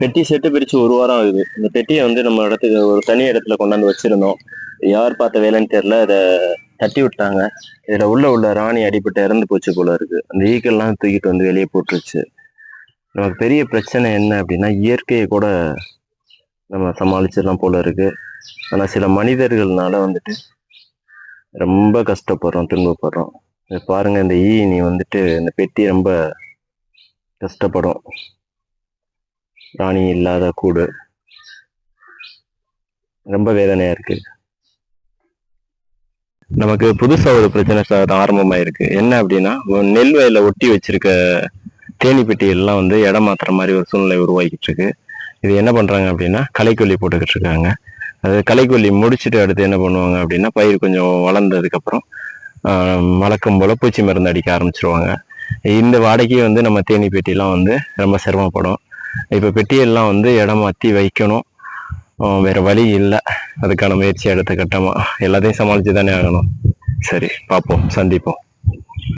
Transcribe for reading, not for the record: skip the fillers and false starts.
பெட்டி செட்டு பிரிச்சு ஒரு வாரம் ஆகுது. இந்த பெட்டியை வந்து நம்ம இடத்துக்கு ஒரு தனி இடத்துல கொண்டாந்து வச்சிருந்தோம். யார் பார்த்த வேலைன்னு தெரியல. அத தட்டி விட்டாங்க. இதுல உள்ள ராணி அடிபட்டு இறந்து போச்சு போல இருக்கு. அந்த ஈக்கெல்லாம் தூக்கிட்டு வந்து வெளியே போட்டுருச்சு. நமக்கு பெரிய பிரச்சனை என்ன அப்படின்னா, இயற்கையை கூட நம்ம சமாளிச்சிடலாம் போல இருக்கு. ஆனா சில மனிதர்கள்னால வந்துட்டு ரொம்ப கஷ்டப்படுறோம், துன்பப்படுறோம். இத பாருங்க, இந்த ஈனி வந்துட்டு இந்த பெட்டி ரொம்ப கஷ்டப்படும். ராணி இல்லாத கூடு ரொம்ப வேதனையா இருக்கு. நமக்கு புதுசா ஒரு பிரச்சனை சார் ஆரம்பமாயிருக்கு. என்ன அப்படின்னா, நெல் வயலை ஒட்டி வச்சிருக்க தேனி பெட்டி எல்லாம் வந்து இடம் மாத்துற மாதிரி ஒரு சூழ்நிலை உருவாக்கிட்டு இருக்கு. இது என்ன பண்றாங்க அப்படின்னா, களைக்கொல்லி போட்டுக்கிட்டு இருக்காங்க. அது களைக்கொல்லி முடிச்சுட்டு அடுத்து என்ன பண்ணுவாங்க அப்படின்னா, பயிர் கொஞ்சம் வளர்ந்ததுக்கு அப்புறம் வழக்கம் போல பூச்சி மருந்து அடிக்க ஆரம்பிச்சிருவாங்க. இந்த வாடகைக்கு வந்து நம்ம தேனி பெட்டிலாம் வந்து ரொம்ப சிரமப்படும். இப்போ பெட்டியெல்லாம் வந்து இடம் மாற்றி வைக்கணும். வேற வழி இல்லை. அதுக்கான முயற்சி அடுத்த கட்டமா எல்லாத்தையும் சமாளிச்சு தானே ஆகணும். சரி, பார்ப்போம், சந்திப்போம்.